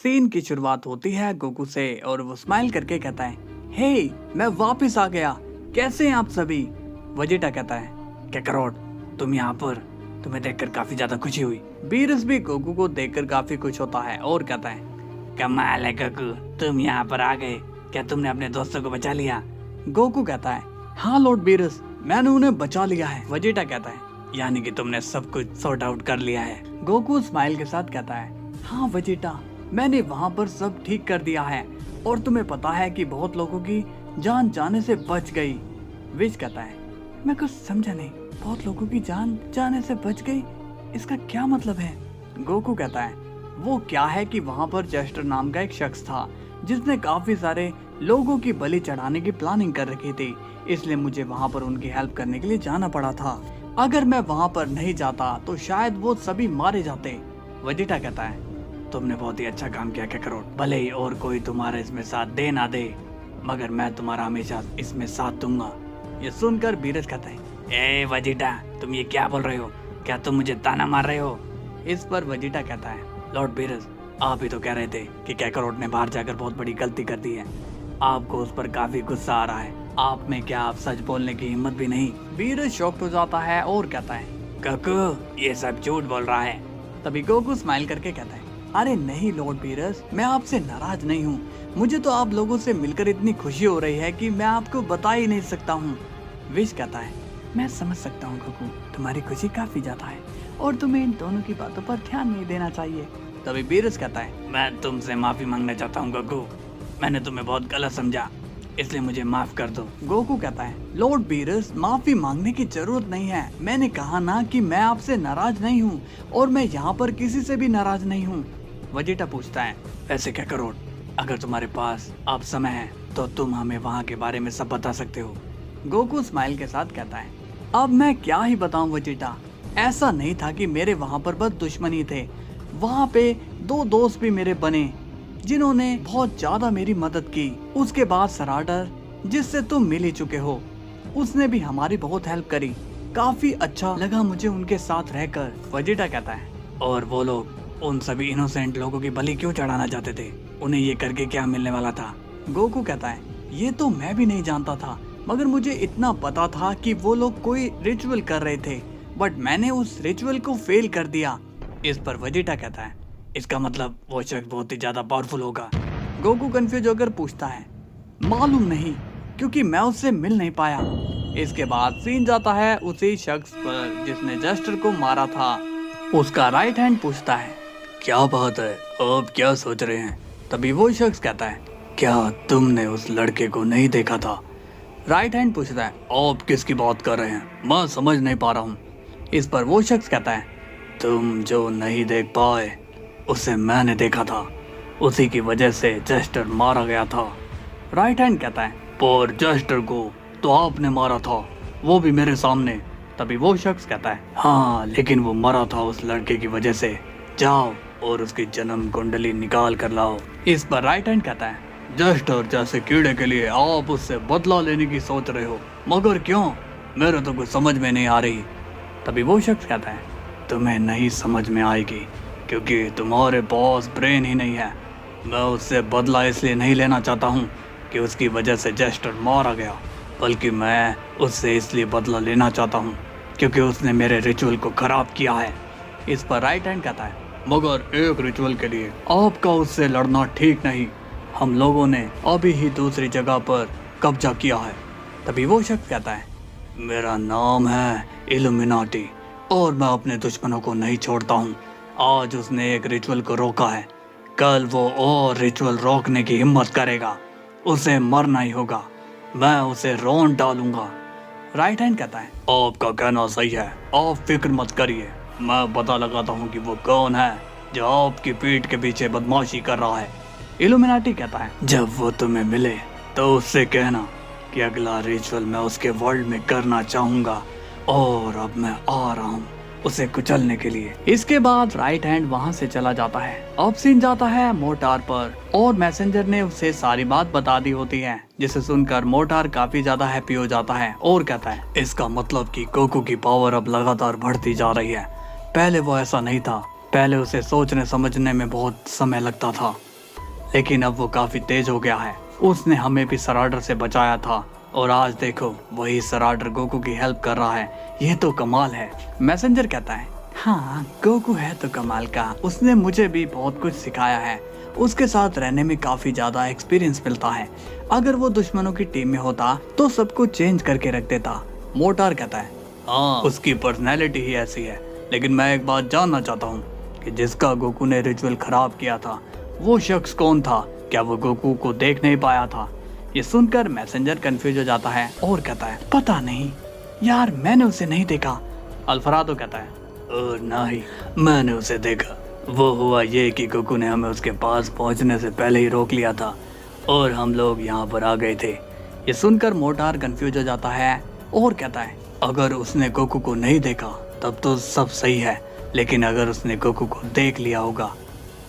Scene की शुरुआत होती है गोकू से और वो स्माइल करके कहता है, हे मैं वापस आ गया, कैसे हैं आप सभी। वेजिटा कहता है, काकारोट तुम यहाँ पर, तुम्हें देखकर काफी ज्यादा खुशी हुई। बीरस भी गोकू को देखकर काफी खुश होता है और कहता है, कमाल है गोकू, तुम यहाँ पर आ गए, क्या तुमने अपने दोस्तों को बचा लिया। गोकू कहता है, हाँ लॉर्ड बीरस, मैंने उन्हें बचा लिया है। वेजिटा कहता है, यानी कि तुमने सब कुछ सॉर्ट आउट कर लिया है। गोकू स्माइल के साथ कहता है, हाँ वेजिटा, मैंने वहाँ पर सब ठीक कर दिया है और तुम्हें पता है कि बहुत लोगों की जान जाने से बच गई। विश कहता है, मैं कुछ समझा नहीं, बहुत लोगों की जान जाने से बच गई, इसका क्या मतलब है। गोकू कहता है, वो क्या है कि वहाँ पर जेस्टर नाम का एक शख्स था जिसने काफी सारे लोगों की बलि चढ़ाने की प्लानिंग कर रखी थी, इसलिए मुझे वहाँ पर उनकी हेल्प करने के लिए जाना पड़ा था। अगर मैं वहाँ पर नहीं जाता तो शायद वो सभी मारे जाते। वेजिटा कहता है, तुमने बहुत ही अच्छा काम किया काकारोट, भले ही और कोई तुम्हारा इसमें साथ दे ना दे, मगर मैं तुम्हारा हमेशा इसमें साथ दूंगा। ये सुनकर बीरस कहता है, ए वेजिटा, तुम ये क्या बोल रहे हो, क्या तुम मुझे ताना मार रहे हो। इस पर वेजिटा कहता है, लॉर्ड बीरस, आप ही तो कह रहे थे कि काकारोट ने बाहर जाकर बहुत बड़ी गलती कर दी है, आपको उस पर काफी गुस्सा आ रहा है, आप में क्या आप सच बोलने की हिम्मत भी नहीं। बीरस शॉक्ड हो जाता है और कहता है, गोकू ये सब झूठ बोल रहा है। तभी गोकू स्माइल करके कहता है, अरे नहीं लॉर्ड बीरस, मैं आपसे नाराज नहीं हूँ, मुझे तो आप लोगों से मिलकर इतनी खुशी हो रही है कि मैं आपको बता ही नहीं सकता हूँ। विश कहता है, मैं समझ सकता हूँ गोकू, तुम्हारी खुशी काफी ज्यादा है और तुम्हें इन दोनों की बातों पर ध्यान नहीं देना चाहिए। तभी बीरस कहता है, मैं तुमसे माफी मांगना चाहता हूँ गोकू, मैंने तुम्हें बहुत गलत समझा, इसलिए मुझे माफ कर दो। गोकू कहता है, लॉर्ड बीरस, माफी मांगने की जरूरत नहीं है, मैंने कहा ना कि मैं आपसे नाराज नहीं हूँ और मैं यहाँ पर किसी से भी नाराज नहीं हूँ। वेजिटा पूछता है, वैसे काकारोट, अगर तुम्हारे पास अब समय है तो तुम हमें वहाँ के बारे में सब बता सकते हो। गोकू स्माइल के साथ कहता है, अब मैं क्या ही बताऊं वेजिटा, ऐसा नहीं था कि मेरे वहाँ पर बस दुश्मनी थे, वहाँ पे दो दोस्त भी मेरे बने जिन्होंने बहुत ज्यादा मेरी मदद की। उसके बाद सराडर, जिससे तुम मिल ही चुके हो, उसने भी हमारी बहुत हेल्प करी, काफी अच्छा लगा मुझे उनके साथ रहकर। वेजिटा कहता है, और वो लोग उन सभी इनोसेंट लोगों की बलि क्यों चढ़ाना चाहते थे, उन्हें ये करके क्या मिलने वाला था। गोकू कहता है, ये तो मैं भी नहीं जानता था, मगर मुझे इतना पता था कि वो लोग कोई रिचुअल कर रहे थे, बट मैंने उस रिचुअल को फेल कर दिया। इस पर वेजिटा कहता है, इसका मतलब वो शख्स बहुत ही ज्यादा पावरफुल होगा। गोकू कंफ्यूज होकर पूछता है, मालूम नहीं, क्योंकि मैं उससे मिल नहीं पाया। इसके बाद सीन जाता है उसी शख्स पर जिसने जेस्टर को मारा था। उसका राइट हैंड पूछता है, क्या बात है, आप क्या सोच रहे हैं। तभी वो शख्स कहता है, क्या तुमने उस लड़के को नहीं देखा था। राइट हैंड पूछता है, आप किसकी बात कर रहे हैं, मैं समझ नहीं पा रहा हूँ। इस पर वो शख्स कहता है, तुम जो नहीं देख पाए उसे मैंने देखा था, उसी की वजह से जेस्टर मारा गया था। राइट हैंड कहता है, पर जेस्टर को तो आपने मारा था, वो भी मेरे सामने। तभी वो शख्स कहता है, हाँ लेकिन वो मरा था उस लड़के की वजह से, जाओ और उसकी जन्म कुंडली निकाल कर लाओ। इस पर राइट हैंड कहता है, जेस्टर जैसे कीड़े के लिए आप उससे बदला लेने की सोच रहे हो, मगर क्यों, मेरे तो कुछ समझ में नहीं आ रही। तभी वो शख्स कहता है, तुम्हें नहीं समझ में आएगी क्योंकि तुम्हारे पास ब्रेन ही नहीं है। मैं उससे बदला इसलिए नहीं लेना चाहता हूँ कि उसकी वजह से जेस्टर मारा गया, बल्कि मैं उससे इसलिए बदला लेना चाहता हूँ क्योंकि उसने मेरे रिचुअल को खराब किया है। इस पर राइट हैंड कहता है, मगर एक रिचुअल के लिए आपका उससे लड़ना ठीक नहीं, हम लोगों ने अभी ही दूसरी जगह पर कब्जा किया है। तभी वो शख्स कहता है, मेरा नाम है इल्यूमिनाटी और मैं अपने दुश्मनों को नहीं छोड़ता हूँ। आज उसने एक रिचुअल को रोका है, कल वो और रिचुअल रोकने की हिम्मत करेगा, उसे मरना ही होगा, मैं उसे रोन डालूंगा। राइट हैंड कहता है, आपका कहना सही है, आप फिक्र मत करिए, मैं पता लगाता हूँ कि वो कौन है जो आपकी पीठ के पीछे बदमाशी कर रहा है। इल्यूमिनाटी कहता है, जब वो तुम्हें मिले तो उससे कहना कि अगला रिचुअल मैं उसके वर्ल्ड में करना चाहूंगा और अब मैं आ रहा हूँ उसे कुचलने के लिए। इसके बाद राइट हैंड वहाँ से चला जाता है। अब सीन जाता है मोटार पर और मैसेंजर ने उसे सारी बात बता दी होती है, जिसे सुनकर मोटार काफी ज्यादा हैप्पी हो जाता है और कहता है, इसका मतलब कि गोकू की पावर अब लगातार बढ़ती जा रही है, पहले वो ऐसा नहीं था, पहले उसे सोचने समझने में बहुत समय लगता था, लेकिन अब वो काफी तेज हो गया है। उसने हमें भी सराडर से बचाया था और आज देखो वही सराडर गोकू की हेल्प कर रहा है। ये तो कमाल है। मैसेंजर कहता है, हाँ गोकू है तो कमाल का, उसने मुझे भी बहुत कुछ सिखाया है। उसके साथ रहने में काफी ज्यादा एक्सपीरियंस मिलता है। अगर वो दुश्मनों की टीम में होता तो सब कुछ चेंज करके रख देता। मोटार कहता है, हाँ उसकी पर्सनैलिटी ही ऐसी है। लेकिन मैं एक बात जानना चाहता हूँ कि जिसका गोकू ने रिचुअल खराब किया था वो शख्स कौन था? क्या वो गोकू को देख नहीं पाया था? ये सुनकर मैसेंजर कंफ्यूज हो जाता है और कहता है, पता नहीं यार, मैंने उसे नहीं देखा। अल्फरादो कहता है, नहीं मैंने उसे देखा। वो हुआ ये कि गोकू ने हमें उसके पास पहुंचने से पहले ही रोक लिया था और हम लोग यहाँ पर आ गए थे। ये सुनकर मोटार कंफ्यूज हो जाता है और कहता है, अगर उसने गोकू को नहीं देखा तब तो सब सही है, लेकिन अगर उसने गोकू को देख लिया होगा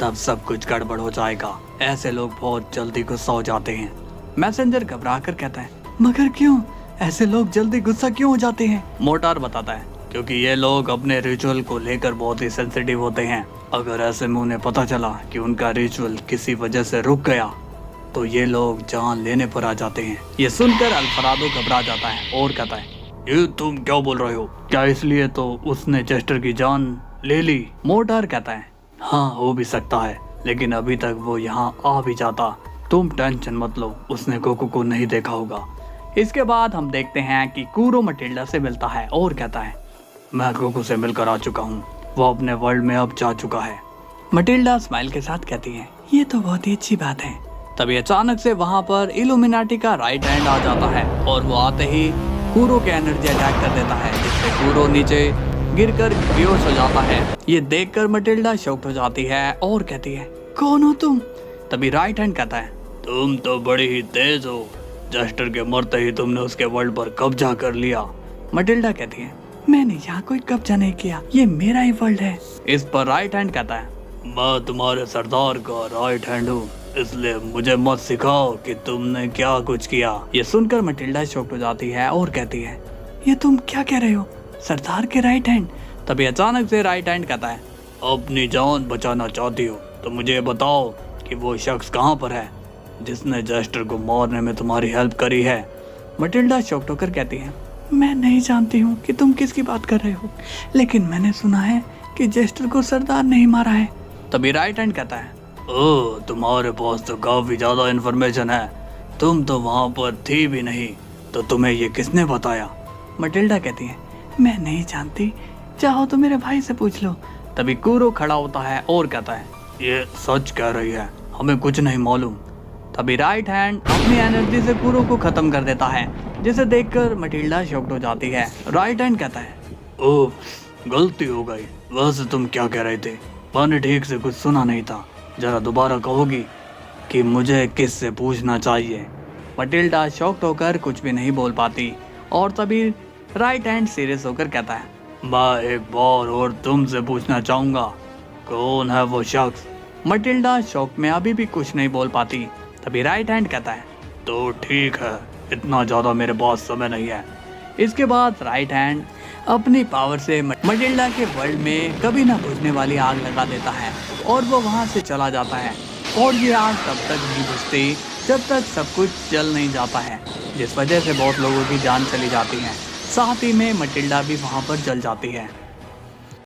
तब सब कुछ गड़बड़ हो जाएगा। ऐसे लोग बहुत जल्दी गुस्सा हो जाते हैं। मैसेंजर घबरा कर कहता है, मगर क्यों? ऐसे लोग जल्दी गुस्सा क्यों हो जाते हैं? मोटार बताता है, क्योंकि ये लोग अपने रिचुअल को लेकर बहुत ही सेंसिटिव होते हैं। अगर ऐसे में उन्हें पता चला कि उनका रिचुअल किसी वजह से रुक गया तो ये लोग जान लेने पर आ जाते हैं। ये सुनकर अल्फरादो घबरा जाता है और कहता है, ये तुम क्या बोल रहे हो? क्या इसलिए तो उसने चेस्टर की जान ले ली? मोटार कहता है, हाँ हो भी सकता है, लेकिन अभी तक वो यहाँ आ भी जाता। तुम टेंशन मत लो, उसने गोकू को नहीं देखा होगा। इसके बाद हम देखते हैं कि कूरो मटिल्डा से मिलता है और कहता है, मैं गोकू से मिलकर आ चुका हूँ, वो अपने वर्ल्ड में अब जा चुका है। मटिल्डा स्माइल के साथ कहती है, ये तो बहुत ही अच्छी बात है। तभी अचानक से वहाँ पर इल्यूमिनाटी का राइट हैंड आ जाता है और वो आते ही कूरो के एनर्जी अटैक कर देता है, जिससे कूरो नीचे गिरकर बेहोश हो जाता है। ये देखकर मटिल्डा शॉक्ड हो जाती है और कहती है, कौन हो तुम? तभी राइट हैंड कहता है, तुम तो बड़ी ही तेज हो, जस्टर के मरते ही तुमने उसके वर्ल्ड पर कब्जा कर लिया। मटिल्डा कहती है, मैंने यहाँ कोई कब्जा नहीं किया, ये मेरा ही वर्ल्ड है। इस पर राइट हैंड कहता है, मैं तुम्हारे सरदार का राइट हैंड हूँ, इसलिए मुझे मत सिखाओ कि तुमने क्या कुछ किया। ये सुनकर मटिल्डा शॉक्ड हो जाती है और कहती है, ये तुम क्या कह रहे हो, सरदार के राइट हैंड? तभी अचानक से राइट हैंड कहता है, अपनी जान बचाना चाहती हो तो मुझे बताओ कि वो शख्स कहाँ पर है जिसने जस्टर को मारने में तुम्हारी हेल्प करी है। मटिल्डा शॉक्ड होकर कहती है, मैं नहीं जानती हूँ कि तुम किसकी बात कर रहे हो, लेकिन मैंने सुना है कि जस्टर को सरदार नहीं मारा है। तभी राइट हैंड कहता है, ओह तुम्हारे पास तो काफी ज्यादा इन्फॉर्मेशन है, तुम तो वहाँ पर थी भी नहीं, तो तुम्हें ये किसने बताया? मटिल्डा कहती है, मैं नहीं जानती, चाहो तो मेरे भाई से पूछ लो। तभी कूरो खड़ा होता है और कहता है, ये सच कह रही है, हमें कुछ नहीं मालूम। तभी राइट हैंड अपनी एनर्जी से कूरो को खत्म कर देता है, जिसे देखकर मटिल्डा शॉक्ड हो जाती है। राइट हैंड कहता है, ओह गलती हो गई, वैसे तुम क्या कह रहे थे? मैंने ठीक से कुछ सुना नहीं था, जरा दोबारा कहोगी कि मुझे किससे पूछना चाहिए? मटिल्डा शॉक्ड होकर कुछ भी नहीं बोल पाती और तभी राइट हैंड सीरियस होकर कहता है, मैं एक बार और तुमसे पूछना चाहूंगा, कौन है वो शख्स? मटिल्डा शॉक में अभी भी कुछ नहीं बोल पाती। तभी राइट हैंड कहता है, तो ठीक है, इतना ज्यादा मेरे पास समय नहीं है। इसके बाद राइट हैंड अपनी पावर से मटिल्डा के वर्ल्ड में कभी ना बुझने वाली आग लगा देता है और वो वहां से चला जाता है। और ये आग तब तक नहीं बुझती जब तक सब कुछ जल नहीं जाता है, जिस वजह से बहुत लोगों की जान चली जाती है। साथ ही में मटिल्डा भी वहां पर जल जाती है।